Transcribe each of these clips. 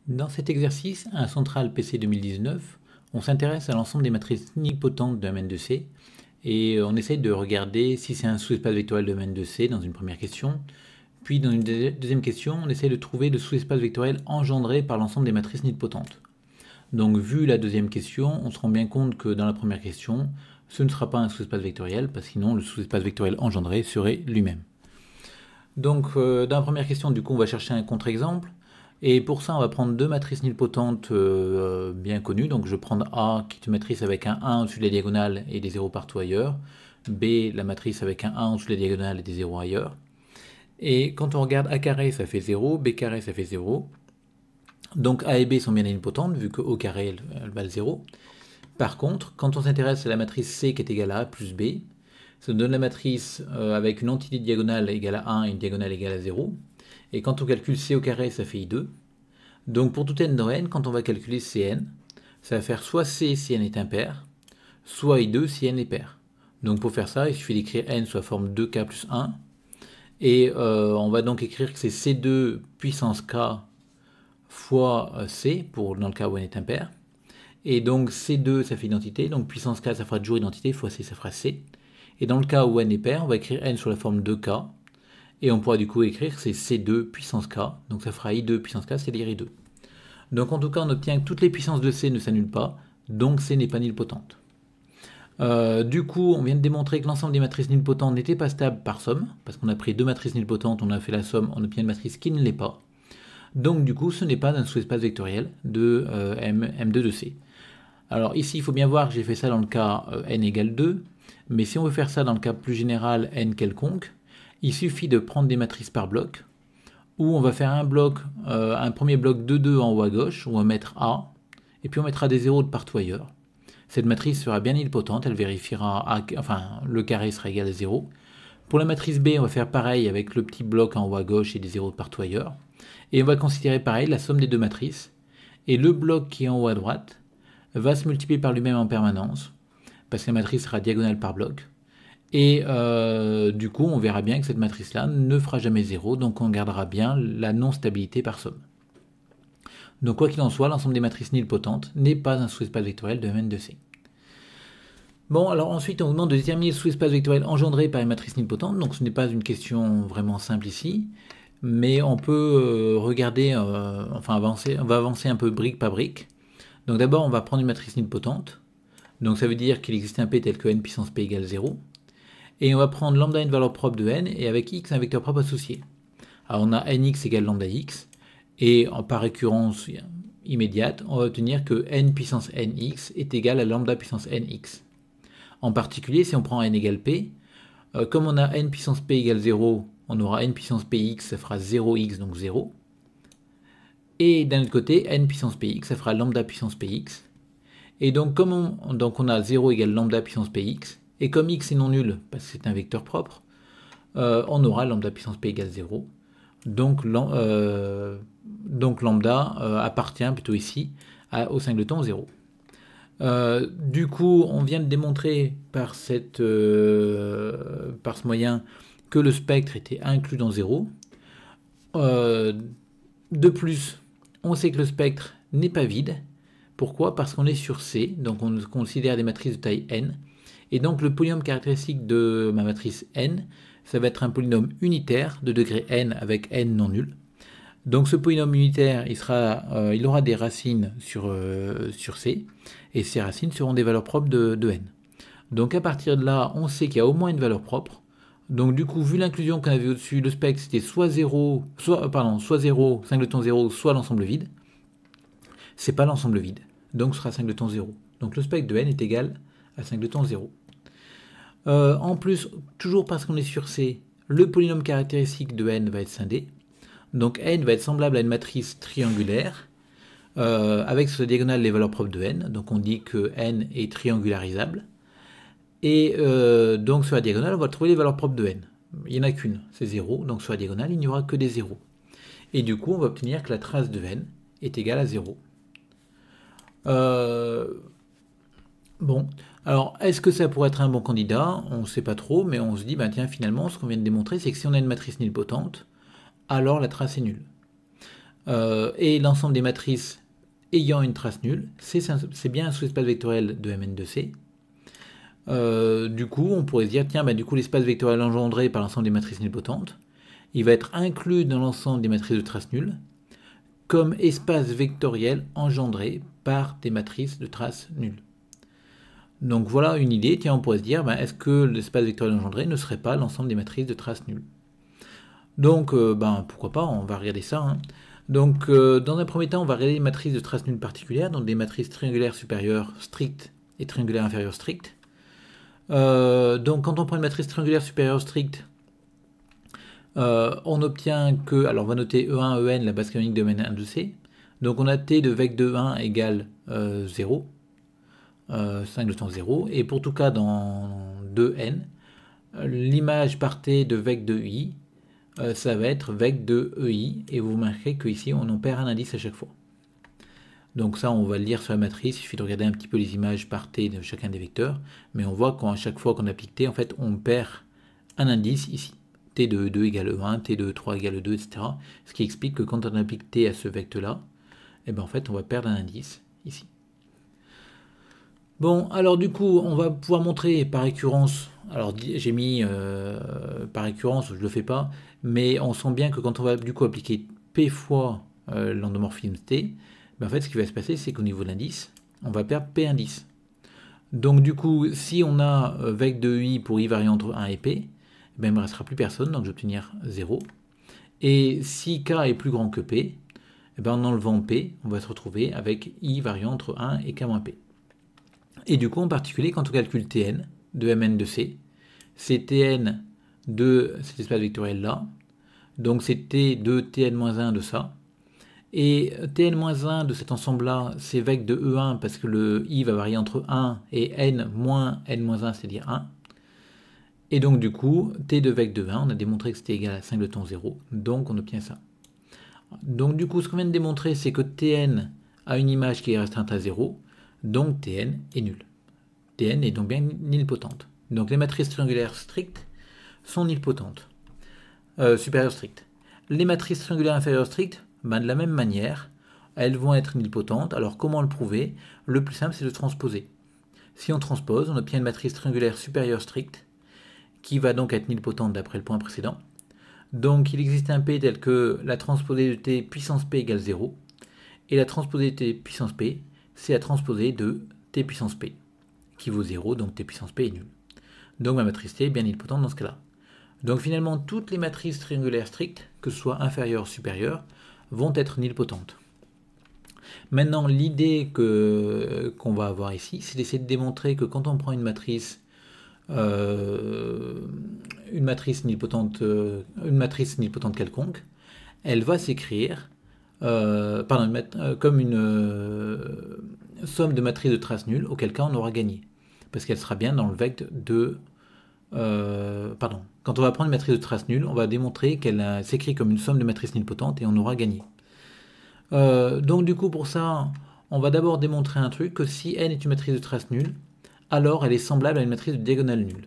Dans cet exercice, un central PC 2019, on s'intéresse à l'ensemble des matrices nilpotentes de domaine de C et on essaye de regarder si c'est un sous-espace vectoriel de domaine de C dans une première question. Puis dans une deuxième question, on essaye de trouver le sous-espace vectoriel engendré par l'ensemble des matrices nilpotentes. Donc vu la deuxième question, on se rend bien compte que dans la première question, ce ne sera pas un sous-espace vectoriel, parce que sinon le sous-espace vectoriel engendré serait lui-même. Donc dans la première question, du coup, on va chercher un contre-exemple. Et pour ça, on va prendre deux matrices nilpotentes bien connues. Donc je vais prendre A, qui est une matrice avec un 1 au-dessus de la diagonale et des zéros partout ailleurs. B, la matrice avec un 1 au-dessus de la diagonale et des zéros ailleurs. Et quand on regarde A carré, ça fait 0, B carré, ça fait 0. Donc A et B sont bien nilpotentes, vu que O carré, elle valent 0. Par contre, quand on s'intéresse à la matrice C qui est égale à A plus B, ça nous donne la matrice avec une entité diagonale égale à 1 et une diagonale égale à 0. Et quand on calcule C au carré, ça fait I2. Donc pour tout n dans n, quand on va calculer Cn, ça va faire soit C si n est impair, soit I2 si n est pair. Donc pour faire ça, il suffit d'écrire n sous la forme 2k plus 1. Et on va donc écrire que c'est C2 puissance k fois C, dans le cas où n est impair. Et donc C2, ça fait identité, donc puissance k, ça fera toujours identité, fois C, ça fera C. Et dans le cas où n est pair, on va écrire n sous la forme 2k. Et on pourra du coup écrire que c'est C2 puissance k, donc ça fera I2 puissance k, c'est-à-dire I2. Donc en tout cas, on obtient que toutes les puissances de C ne s'annulent pas, donc C n'est pas nilpotente. Du coup, on vient de démontrer que l'ensemble des matrices nilpotentes n'était pas stable par somme, parce qu'on a pris deux matrices nilpotentes, on a fait la somme, on obtient une matrice qui ne l'est pas. Donc du coup, ce n'est pas un sous-espace vectoriel de M2 de C. Alors ici, il faut bien voir que j'ai fait ça dans le cas n égale 2, mais si on veut faire ça dans le cas plus général n quelconque, il suffit de prendre des matrices par bloc, où on va faire un premier bloc de 2 en haut à gauche, où on va mettre A, et puis on mettra des zéros de partout ailleurs. Cette matrice sera bien nilpotente, elle vérifiera A, enfin le carré sera égal à 0. Pour la matrice B, on va faire pareil avec le petit bloc en haut à gauche et des zéros de partout ailleurs. Et on va considérer pareil la somme des deux matrices. Et le bloc qui est en haut à droite va se multiplier par lui-même en permanence, parce que la matrice sera diagonale par bloc. Et du coup, on verra bien que cette matrice-là ne fera jamais 0, donc on gardera bien la non-stabilité par somme. Donc quoi qu'il en soit, l'ensemble des matrices nilpotentes n'est pas un sous-espace vectoriel de Mn de C. Bon, alors ensuite, on vous demande de déterminer le sous-espace vectoriel engendré par une matrice nilpotente, donc ce n'est pas une question vraiment simple ici, mais on peut regarder, on va avancer un peu brique par brique. Donc d'abord, on va prendre une matrice nilpotente, donc ça veut dire qu'il existe un P tel que n puissance P égale 0. Et on va prendre lambda une valeur propre de n, et avec x un vecteur propre associé. Alors on a nx égale lambda x, et par récurrence immédiate, on va obtenir que n puissance nx est égal à lambda puissance nx. En particulier, si on prend n égale p, comme on a n puissance p égale 0, on aura n puissance px, ça fera 0x, donc 0. Et d'un autre côté, n puissance px, ça fera lambda puissance px. Et donc, comme on a 0 égale lambda puissance px, et comme x est non nul, parce que c'est un vecteur propre, on aura lambda puissance p égale 0. Donc lambda appartient plutôt ici au singleton 0. Du coup, on vient de démontrer par ce moyen que le spectre était inclus dans 0. De plus, on sait que le spectre n'est pas vide. Pourquoi? Parce qu'on est sur C, donc on considère des matrices de taille n. Et donc le polynôme caractéristique de ma matrice n, ça va être un polynôme unitaire de degré n avec n non nul. Donc ce polynôme unitaire, il aura des racines sur C, et ces racines seront des valeurs propres de n. Donc à partir de là, on sait qu'il y a au moins une valeur propre. Donc du coup, vu l'inclusion qu'on avait au-dessus, le spectre c'était soit 0, singleton 0, soit l'ensemble vide. C'est pas l'ensemble vide, donc ce sera singleton 0. Donc le spectre de n est égal à singleton 0. En plus, toujours parce qu'on est sur C, le polynôme caractéristique de n va être scindé. Donc n va être semblable à une matrice triangulaire, avec sur la diagonale les valeurs propres de n. Donc on dit que n est triangularisable. Et donc sur la diagonale, on va trouver les valeurs propres de n. Il n'y en a qu'une, c'est 0. Donc sur la diagonale, il n'y aura que des 0. Et du coup, on va obtenir que la trace de n est égale à 0. Bon, alors est-ce que ça pourrait être un bon candidat? On ne sait pas trop, mais on se dit, ben tiens, finalement, ce qu'on vient de démontrer, c'est que si on a une matrice nilpotente, alors la trace est nulle. et l'ensemble des matrices ayant une trace nulle, c'est bien un sous-espace vectoriel de Mn de C. Du coup, on pourrait se dire, tiens, bah, du coup, l'espace vectoriel engendré par l'ensemble des matrices nilpotentes, il va être inclus dans l'ensemble des matrices de traces nulles comme espace vectoriel engendré par des matrices de traces nulles. Donc voilà une idée, tiens, on pourrait se dire, bah, est-ce que l'espace vectoriel engendré ne serait pas l'ensemble des matrices de traces nulles? Donc, ben, pourquoi pas, on va regarder ça. Hein. Donc, dans un premier temps, on va regarder les matrices de traces nulles particulières, donc des matrices triangulaires supérieures strictes et triangulaires inférieures strictes. Donc, quand on prend une matrice triangulaire supérieure stricte, on obtient que, alors on va noter E1, En, la base canonique de domaine 1 de C. Donc, on a T de vec de 1 égale 0, 5 de temps 0. Et pour tout cas, dans 2n, l'image par T de vec de I, ça va être vec de EI, et vous remarquerez qu'ici on en perd un indice à chaque fois. Donc ça, on va le lire sur la matrice, il suffit de regarder un petit peu les images par T de chacun des vecteurs, mais on voit qu'à chaque fois qu'on applique T, en fait, on perd un indice ici. T de 2 égale 1, T de 3 égale 2, etc. Ce qui explique que quand on applique T à ce vecteur-là, eh ben en fait, on va perdre un indice ici. Bon, alors du coup, on va pouvoir montrer par récurrence, alors j'ai mis par récurrence, je ne le fais pas, mais on sent bien que quand on va du coup appliquer P fois l'endomorphisme T, ben en fait ce qui va se passer c'est qu'au niveau de l'indice, on va perdre P indice. Donc du coup, si on a vec de I pour I variant entre 1 et P, ben il ne me restera plus personne, donc je vais obtenir 0. Et si K est plus grand que P, ben en enlevant P, on va se retrouver avec I variant entre 1 et K moins P. Et du coup, en particulier, quand on calcule Tn de Mn de C, c'est Tn de cet espace vectoriel-là, donc c'est T de Tn-1 de ça, et Tn-1 de cet ensemble-là, c'est vec de E1, parce que le I va varier entre 1 et n moins n-1, c'est-à-dire 1. Et donc du coup, T de vec de 1, on a démontré que c'était égal à 5 de temps 0, donc on obtient ça. Donc du coup, ce qu'on vient de démontrer, c'est que Tn a une image qui est restreinte à 0, donc Tn est nul. Tn est donc bien nilpotente. Donc les matrices triangulaires strictes sont nilpotentes. Supérieures strictes. Les matrices triangulaires inférieures strictes, ben de la même manière, elles vont être nilpotentes. Alors comment le prouver? Le plus simple, c'est de transposer. Si on transpose, on obtient une matrice triangulaire supérieure stricte, qui va donc être nilpotente d'après le point précédent. Donc il existe un P tel que la transposée de T puissance P égale 0, et la transposée de T puissance P, c'est la transposée de T puissance P, qui vaut 0, donc T puissance P est nul. Donc ma matrice T est bien nilpotente dans ce cas-là. Donc finalement, toutes les matrices triangulaires strictes, que ce soit inférieures ou supérieures, vont être nilpotentes. Maintenant, l'idée qu'on va avoir ici, c'est d'essayer de démontrer que quand on prend une matrice nilpotente quelconque, elle va s'écrire comme une somme de matrices de traces nulles, auquel cas on aura gagné. Parce qu'elle sera bien dans le vecteur de... quand on va prendre une matrice de traces nulles, on va démontrer qu'elle s'écrit comme une somme de matrices nilpotentes et on aura gagné. Donc du coup, pour ça, on va d'abord démontrer un truc, que si n est une matrice de traces nulles, alors elle est semblable à une matrice de diagonale nulle.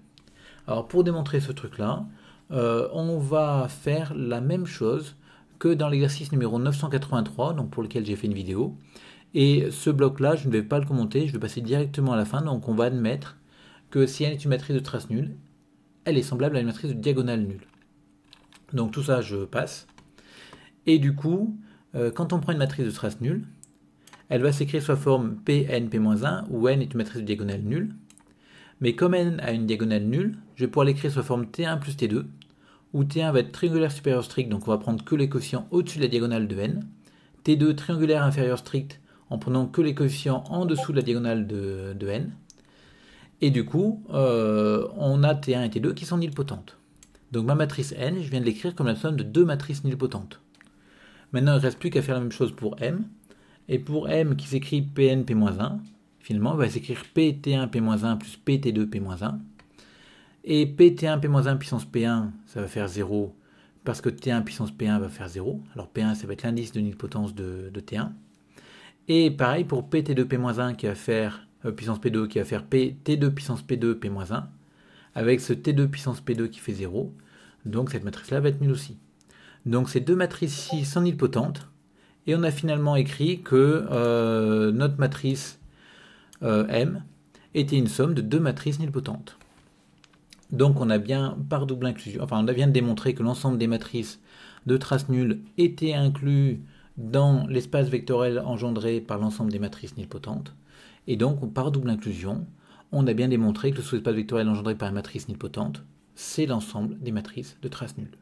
Alors pour démontrer ce truc-là, on va faire la même chose que dans l'exercice numéro 983, donc pour lequel j'ai fait une vidéo. Et ce bloc-là, je ne vais pas le commenter, je vais passer directement à la fin. Donc on va admettre que si n est une matrice de traces nulles, elle est semblable à une matrice de diagonale nulle. Donc tout ça, je passe. Et du coup, quand on prend une matrice de traces nulles, elle va s'écrire sous la forme Pn, P-1, où n est une matrice de diagonale nulle. Mais comme n a une diagonale nulle, je vais pouvoir l'écrire sous la forme T1 plus T2, où T1 va être triangulaire supérieur strict, donc on va prendre que les coefficients au-dessus de la diagonale de n. T2 triangulaire inférieur strict, en prenant que les coefficients en dessous de la diagonale de n. Et du coup, on a T1 et T2 qui sont nilpotentes. Donc ma matrice n, je viens de l'écrire comme la somme de deux matrices nilpotentes. Maintenant, il ne reste plus qu'à faire la même chose pour m. Et pour m qui s'écrit Pn P-1, finalement, on va s'écrire Pt1 P-1 plus Pt2 P-1. Et Pt1 P-1 puissance P1, ça va faire 0, parce que T1 puissance P1 va faire 0. Alors P1, ça va être l'indice de nilpotence de T1. Et pareil pour Pt2 P-1 qui va faire puissance P2 qui va faire T2 puissance P2 P-1, avec ce T2 puissance P2 qui fait 0. Donc cette matrice-là va être nulle aussi. Donc ces deux matrices-ci sont nilpotentes, Et on a finalement écrit que notre matrice M était une somme de deux matrices nilpotentes. Donc on a bien, par double inclusion, enfin on vient de démontrer que l'ensemble des matrices de traces nulles était inclus dans l'espace vectoriel engendré par l'ensemble des matrices nilpotentes. Et donc par double inclusion, on a bien démontré que le sous-espace vectoriel engendré par une matrice nilpotente, c'est l'ensemble des matrices de traces nulles.